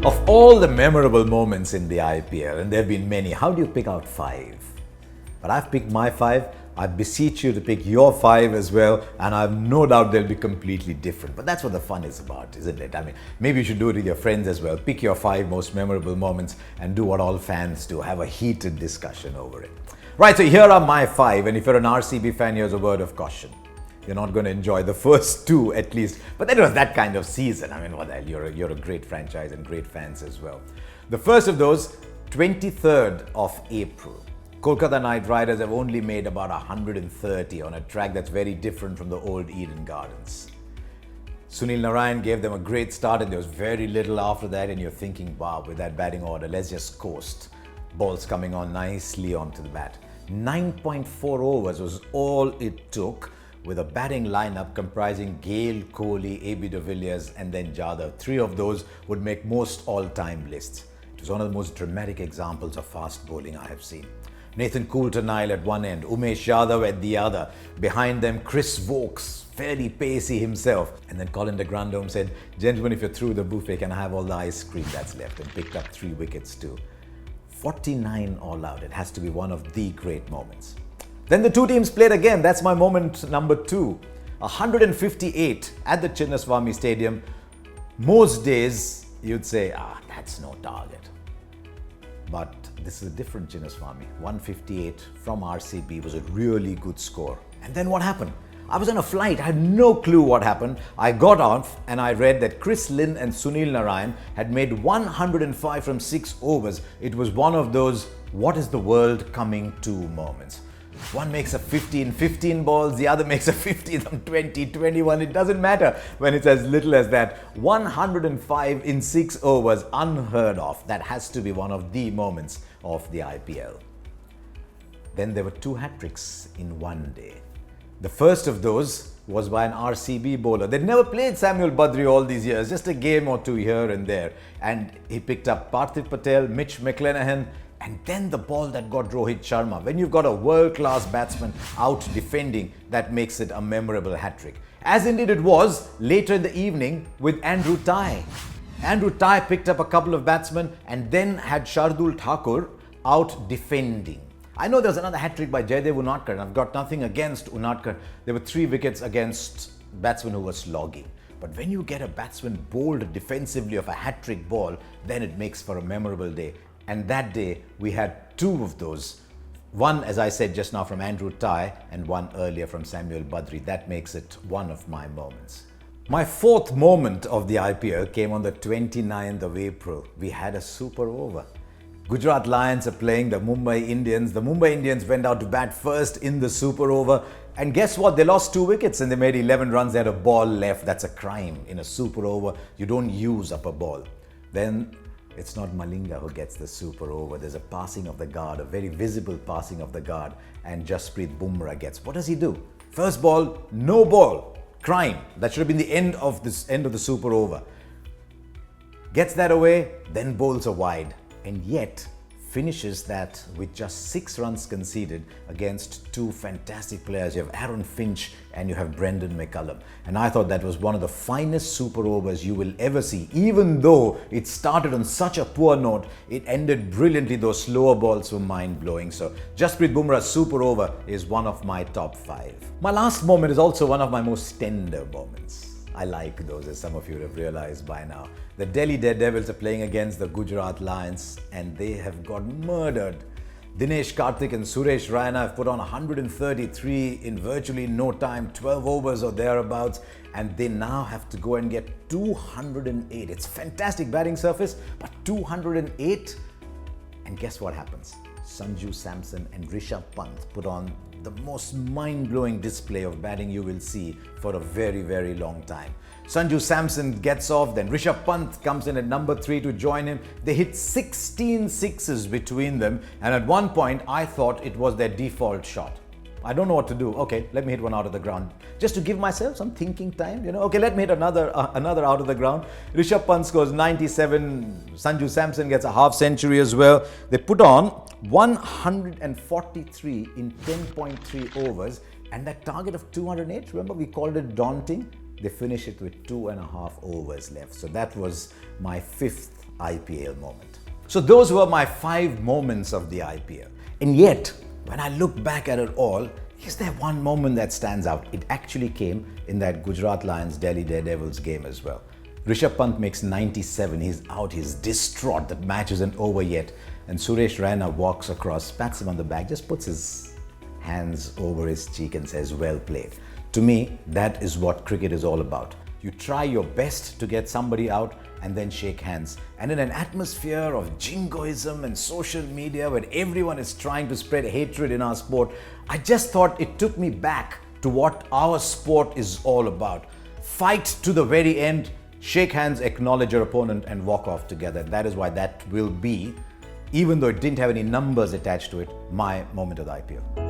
Of all the memorable moments in the IPL, and there have been many, how do you pick out 5? But I've picked my 5. I beseech you to pick your 5 as well, and I have no doubt they'll be completely different. But that's what the fun is about, isn't it? I mean, maybe you should do it with your friends as well. Pick your 5 most memorable moments and do what all fans do. Have a heated discussion over it. Right, so here are my 5, and if you're an RCB fan, here's a word of caution. You're not going to enjoy the first 2 at least. But then it was that kind of season. I mean, what the hell, you're a great franchise and great fans as well. The first of those, 23rd of April. Kolkata Knight Riders have only made about 130 on a track that's very different from the old Eden Gardens. Sunil Narine gave them a great start and there was very little after that, and you're thinking, wow, with that batting order, let's just coast. Balls coming on nicely onto the bat. 9.4 overs was all it took, with a batting lineup comprising Gale, Kohli, AB de Villiers and then Jadhav. 3 of those would make most all-time lists. It was one of the most dramatic examples of fast bowling I have seen. Nathan Coulter-Nile at one end, Umesh Yadav at the other. Behind them, Chris Vokes, fairly pacey himself. And then Colin de Grandhomme said, gentlemen, if you're through the buffet, can I have all the ice cream that's left? And picked up 3 wickets too. 49 all out. It has to be one of the great moments. Then the 2 teams played again. That's my moment number 2. 158 at the Chinnaswamy Stadium. Most days you'd say, that's no target. But this is a different Chinnaswamy. 158 from RCB was a really good score. And then what happened? I was on a flight. I had no clue what happened. I got off and I read that Chris Lynn and Sunil Narine had made 105 from 6 overs. It was one of those, what is the world coming to moments. One makes a 50 in 15 balls, the other makes a 50 from 20, 21. It doesn't matter when it's as little as that. 105 in 6 overs, unheard of. That has to be one of the moments of the IPL. Then there were 2 hat-tricks in one day. The first of those was by an RCB bowler. They'd never played Samuel Badri all these years, just a game or 2 here and there. And he picked up Parthiv Patel, Mitch McClenaghan, and then the ball that got Rohit Sharma. When you've got a world-class batsman out defending, that makes it a memorable hat-trick. As indeed it was later in the evening with Andrew Tye. Andrew Tye picked up a couple of batsmen and then had Shardul Thakur out defending. I know there was another hat-trick by Jaydev Unadkat, and I've got nothing against Unadkat. There were 3 wickets against batsmen who were slogging. But when you get a batsman bowled defensively of a hat-trick ball, then it makes for a memorable day. And that day, we had 2 of those. One, as I said just now, from Andrew Tye, and one earlier from Samuel Badri. That makes it one of my moments. My 4th moment of the IPL came on the 29th of April. We had a super over. Gujarat Lions are playing the Mumbai Indians. The Mumbai Indians went out to bat first in the super over. And guess what? They lost 2 wickets and they made 11 runs. They had a ball left. That's a crime. In a super over, you don't use up a ball. Then it's not Malinga who gets the super over. There's a passing of the guard, a very visible passing of the guard, and Jasprit Bumrah gets. What does he do? First ball, no ball. Crime. That should have been the end of the super over. Gets that away, then bowls a wide, and yet finishes that with just 6 runs conceded against 2 fantastic players. You have Aaron Finch and you have Brendan McCullum. And I thought that was one of the finest super overs you will ever see. Even though it started on such a poor note, it ended brilliantly. Those slower balls were mind-blowing. So Jasprit Bumrah's super over is one of my top 5. My last moment is also one of my most tender moments. I like those, as some of you have realized by now. The Delhi Daredevils are playing against the Gujarat Lions and they have got murdered. Dinesh Karthik and Suresh Raina have put on 133 in virtually no time, 12 overs or thereabouts, and they now have to go and get 208. It's fantastic batting surface, but 208. And guess what happens? Sanju Samson and Rishabh Pant put on the most mind-blowing display of batting you will see for a very, very long time. Sanju Samson gets off, then Rishabh Pant comes in at number 3 to join him. They hit 16 sixes between them, and at one point I thought it was their default shot. I don't know what to do. Okay, let me hit one out of the ground. Just to give myself some thinking time, Okay, let me hit another out of the ground. Rishabh Pant scores 97. Sanju Samson gets a half century as well. They put on 143 in 10.3 overs. And that target of 208, remember we called it daunting? they finish it with 2.5 overs left. So that was my 5th IPL moment. So those were my 5 moments of the IPL. And yet, when I look back at it all, is there one moment that stands out? It actually came in that Gujarat Lions Delhi Daredevils game as well. Rishabh Pant makes 97, he's out, he's distraught, that match isn't over yet. And Suresh Raina walks across, pats him on the back, just puts his hands over his cheek and says, well played. To me, that is what cricket is all about. You try your best to get somebody out and then shake hands. And in an atmosphere of jingoism and social media where everyone is trying to spread hatred in our sport, I just thought it took me back to what our sport is all about. Fight to the very end, shake hands, acknowledge your opponent and walk off together. That is why that will be, even though it didn't have any numbers attached to it, my moment of the IPL.